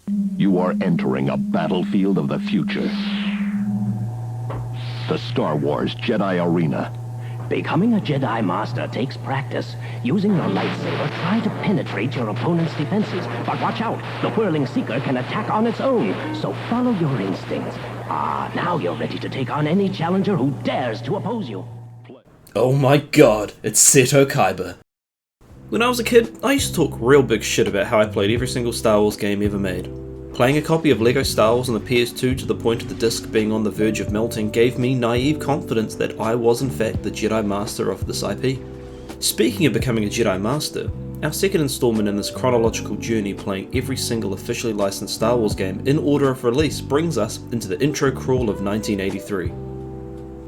You are entering a battlefield of the future. The Star Wars Jedi Arena. Becoming a Jedi Master takes practice. Using your lightsaber, try to penetrate your opponent's defenses. But watch out, the whirling seeker can attack on its own, so follow your instincts. Now you're ready to take on any challenger who dares to oppose you. Oh my god, it's Seto Kaiba. When I was a kid, I used to talk real big shit about how I played every single Star Wars game ever made. Playing a copy of LEGO Star Wars on the PS2 to the point of the disc being on the verge of melting gave me naive confidence that I was in fact the Jedi Master of this IP. Speaking of becoming a Jedi Master, our second installment in this chronological journey playing every single officially licensed Star Wars game in order of release brings us into the intro crawl of 1983.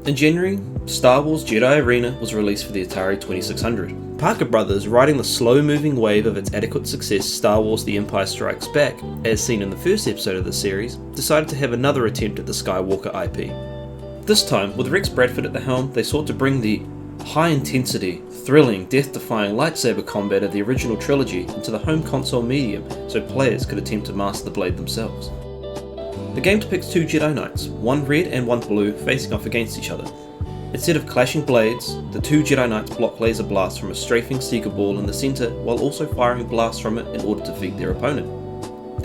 In January, Star Wars Jedi Arena was released for the Atari 2600. Parker Brothers, riding the slow-moving wave of its adequate success Star Wars The Empire Strikes Back, as seen in the first episode of the series, decided to have another attempt at the Skywalker IP. This time, with Rex Bradford at the helm, they sought to bring the high-intensity, thrilling, death-defying lightsaber combat of the original trilogy into the home console medium so players could attempt to master the blade themselves. The game depicts two Jedi Knights, one red and one blue, facing off against each other. Instead of clashing blades, the two Jedi Knights block laser blasts from a strafing Seeker ball in the centre while also firing blasts from it in order to defeat their opponent.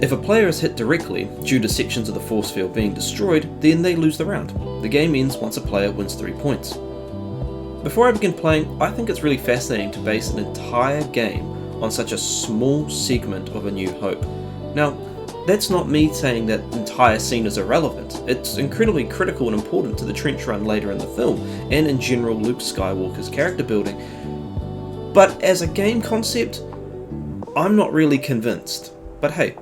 If a player is hit directly, due to sections of the force field being destroyed, then they lose the round. The game ends once a player wins 3 points. Before I begin playing, I think it's really fascinating to base an entire game on such a small segment of A New Hope. Now, that's not me saying that entire scene is irrelevant. It's incredibly critical and important to the trench run later in the film, and in general Luke Skywalker's character building. But as a game concept, I'm not really convinced. But hey,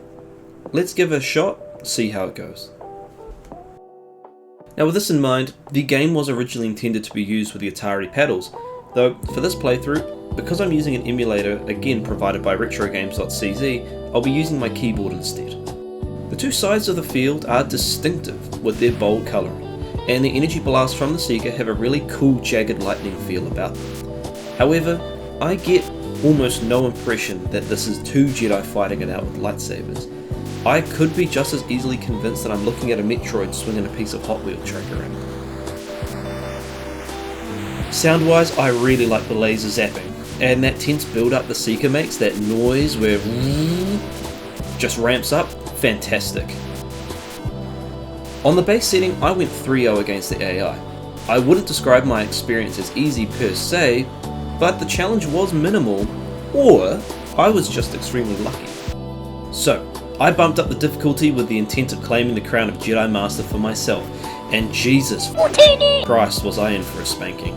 let's give it a shot, see how it goes. Now with this in mind, the game was originally intended to be used with the Atari paddles, though for this playthrough, because I'm using an emulator, again provided by RetroGames.cz, I'll be using my keyboard instead. The two sides of the field are distinctive with their bold colouring, and the energy blasts from the Seeker have a really cool jagged lightning feel about them. However, I get almost no impression that this is two Jedi fighting it out with lightsabers. I could be just as easily convinced that I'm looking at a Metroid swinging a piece of Hot Wheel track around. Sound-wise, I really like the laser zapping, and that tense build-up the Seeker makes, that noise where just ramps up, fantastic. On the base setting, I went 3-0 against the AI. I wouldn't describe my experience as easy per se, but the challenge was minimal, or I was just extremely lucky. So, I bumped up the difficulty with the intent of claiming the crown of Jedi Master for myself, and Jesus Christ was I in for a spanking.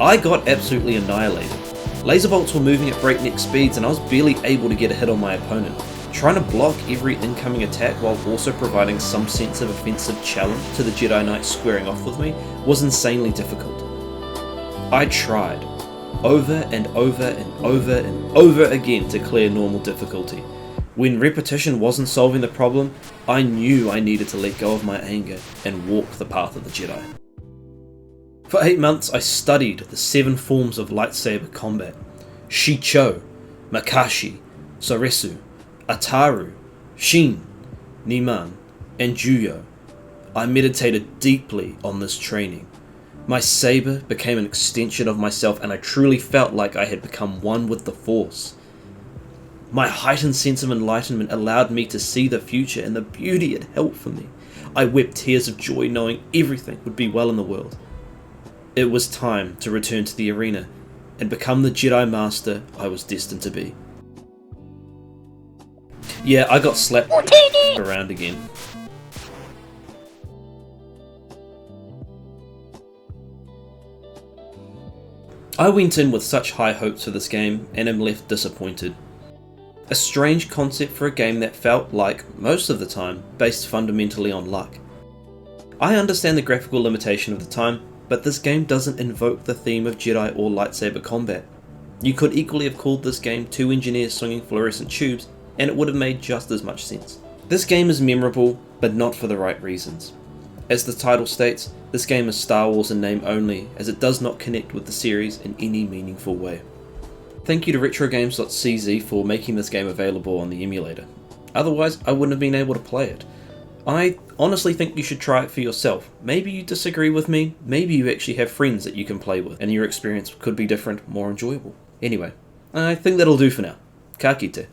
I got absolutely annihilated. Laser bolts were moving at breakneck speeds and I was barely able to get a hit on my opponent. Trying to block every incoming attack while also providing some sense of offensive challenge to the Jedi Knights squaring off with me was insanely difficult. I tried, over and over and over and over again to clear normal difficulty. When repetition wasn't solving the problem, I knew I needed to let go of my anger and walk the path of the Jedi. For 8 months I studied the 7 forms of lightsaber combat: Shicho, Makashi, Soresu, Ataru, Shin, Niman, and Juyo. I meditated deeply on this training. My saber became an extension of myself and I truly felt like I had become one with the Force. My heightened sense of enlightenment allowed me to see the future and the beauty it held for me. I wept tears of joy knowing everything would be well in the world. It was time to return to the arena and become the Jedi Master I was destined to be. Yeah, I got slapped around again. I went in with such high hopes for this game and am left disappointed. A strange concept for a game that felt like, most of the time, based fundamentally on luck. I understand the graphical limitation of the time, but this game doesn't invoke the theme of Jedi or lightsaber combat. You could equally have called this game 2 engineers swinging fluorescent tubes, and it would have made just as much sense. This game is memorable, but not for the right reasons. As the title states, this game is Star Wars in name only, as it does not connect with the series in any meaningful way. Thank you to RetroGames.cz for making this game available on the emulator. Otherwise, I wouldn't have been able to play it. I honestly think you should try it for yourself. Maybe you disagree with me, maybe you actually have friends that you can play with, and your experience could be different, more enjoyable. Anyway, I think that'll do for now. Ka kite.